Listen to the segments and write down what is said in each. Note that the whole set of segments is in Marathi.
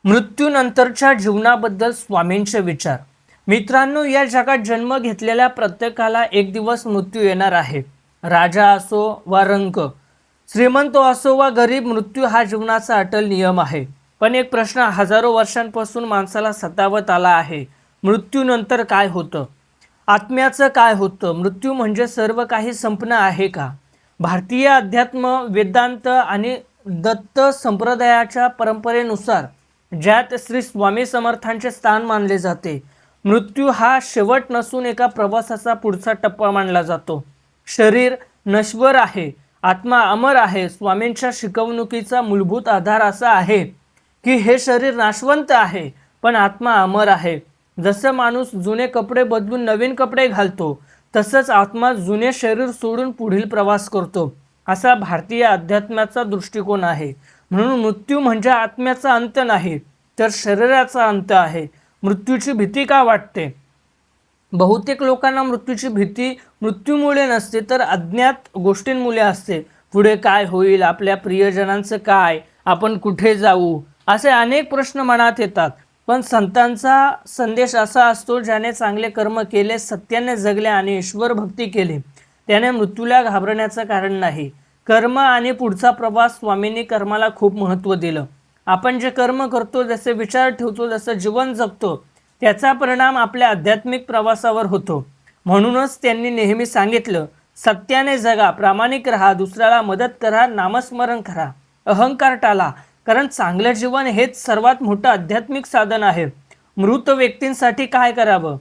मृत्यूनंतरच्या जीवनाबद्दल स्वामींचे विचार. मित्रांनो, या जगात जन्म घेतलेल्या प्रत्येकाला एक दिवस मृत्यू येणार आहे. राजा असो वा रंक, श्रीमंत असो वा गरीब, मृत्यू हा जीवनाचा अटल नियम आहे. पण एक प्रश्न हजारो वर्षांपासून माणसाला सतावत आला आहे. मृत्यूनंतर काय होतं? आत्म्याचं काय होतं? मृत्यू म्हणजे सर्व काही संपणं आहे का? भारतीय अध्यात्म, वेदांत आणि दत्त संप्रदायाच्या परंपरेनुसार ज्यात श्री स्वामी समर्थांचे स्थान मानले जाते, मृत्यू हा शेवट नसून एका प्रवासाचा पुढचा टप्पा मानला जातो. शरीर नश्वर आहे, आत्मा अमर आहे. स्वामींच्या शिकवणुकीचा मूलभूत आधार असा आहे की हे शरीर नाशवंत आहे, पण आत्मा अमर आहे. जसं माणूस जुने कपडे बदलून नवीन कपडे घालतो, तसंच आत्मा जुने शरीर सोडून पुढील प्रवास करतो. असा भारतीय अध्यात्माचा दृष्टिकोन आहे. म्हणून मृत्यू म्हणजे आत्म्याचा अंत नाही, तर शरीराचा अंत आहे. मृत्यूची भीती का वाटते? बहुतेक लोकांना मृत्यूची भीती मृत्यूमुळे नसते, तर अज्ञात गोष्टींमुळे असते. पुढे काय होईल? आपल्या प्रियजनांचं काय? आपण कुठे जाऊ? असे अनेक प्रश्न मनात येतात. पण संतांचा संदेश असा असतो, ज्याने चांगले कर्म केले, सत्याने जगले आणि ईश्वर भक्ती केली, त्याने मृत्यूला घाबरण्याचं कारण नाही. कर्म आणि पुढचा प्रवास. स्वामींनी कर्माला खूप महत्त्व दिलं. आपण जे कर्म करतो, जसे विचार ठेवतो, जसं जीवन जगतो, त्याचा परिणाम आपल्या आध्यात्मिक प्रवासावर होतो. म्हणूनच त्यांनी नेहमी सांगितलं, सत्याने जगा, प्रामाणिक राहा, दुसऱ्याला मदत करा, नामस्मरण करा, अहंकार टाळा. कारण चांगलं जीवन हेच सर्वात मोठं आध्यात्मिक साधन आहे. मृत व्यक्तींसाठी काय करावं?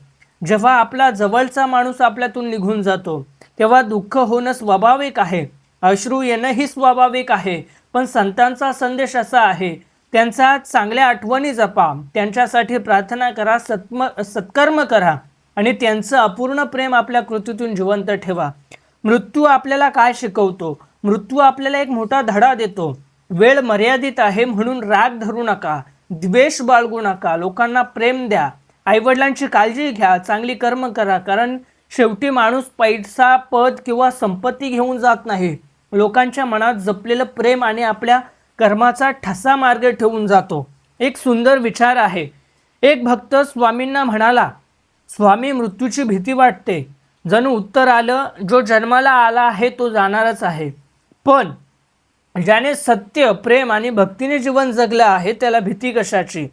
जेव्हा आपला जवळचा माणूस आपल्यातून निघून जातो, तेव्हा दुःख होणं स्वाभाविक आहे, अश्रू येणंही स्वाभाविक आहे. पण संतांचा संदेश असा आहे, त्यांच्या चांगल्या आठवणी जपा, त्यांच्यासाठी प्रार्थना करा, सत्कर्म करा आणि त्यांचं अपूर्ण प्रेम आपल्या कृतीतून जिवंत ठेवा. मृत्यू आपल्याला काय शिकवतो? मृत्यू आपल्याला एक मोठा धडा देतो. वेळ मर्यादित आहे, म्हणून राग धरू नका, द्वेष बाळगू नका, लोकांना प्रेम द्या, आईवडिलांची काळजी घ्या, चांगली कर्म करा. कारण शेवटी माणूस पैसा, पद किंवा संपत्ती घेऊन जात नाही, लोकांच्या मनात जपलेलं प्रेम आणि आपल्या कर्माचा ठसा मार्ग ठेवून जातो. एक सुंदर विचार आहे. एक भक्त स्वामींना म्हणाला, स्वामी, मृत्यूची भीती वाटते. जणू उत्तर आलं, जो जन्माला आला आहे तो जाणारच आहे, पण ज्याने सत्य, प्रेम आणि भक्तीने जीवन जगलं आहे, त्याला भीती कशाची?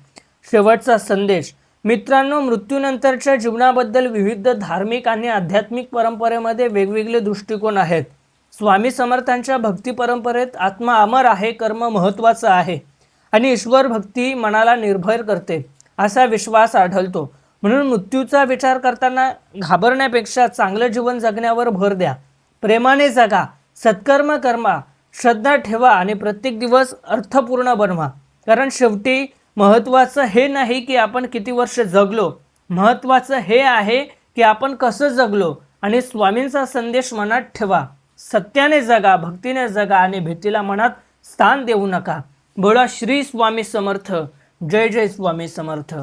शेवटचा संदेश. मित्रांनो, मृत्यूनंतरच्या जीवनाबद्दल विविध धार्मिक आणि आध्यात्मिक परंपरेमध्ये वेगवेगळे दृष्टिकोन आहेत. स्वामी समर्थांच्या भक्ती परंपरेत आत्मा अमर आहे, कर्म महत्त्वाचं आहे आणि ईश्वर भक्ती मनाला निर्भय करते, असा विश्वास आढळतो. म्हणून मृत्यूचा विचार करताना घाबरण्यापेक्षा चांगलं जीवन जगण्यावर भर द्या. प्रेमाने जगा, सत्कर्म कर्मा, श्रद्धा ठेवा आणि प्रत्येक दिवस अर्थपूर्ण बनवा. कारण शेवटी महत्त्वाचं हे नाही की आपण किती वर्ष जगलो, महत्त्वाचं हे आहे की आपण कसं जगलो. आणि स्वामींचा संदेश मनात ठेवा, सत्याने जगा, भक्तीने जगा आणि भीतीला मनात स्थान देऊ नका. बोला श्री स्वामी समर्थ. जय जय स्वामी समर्थ.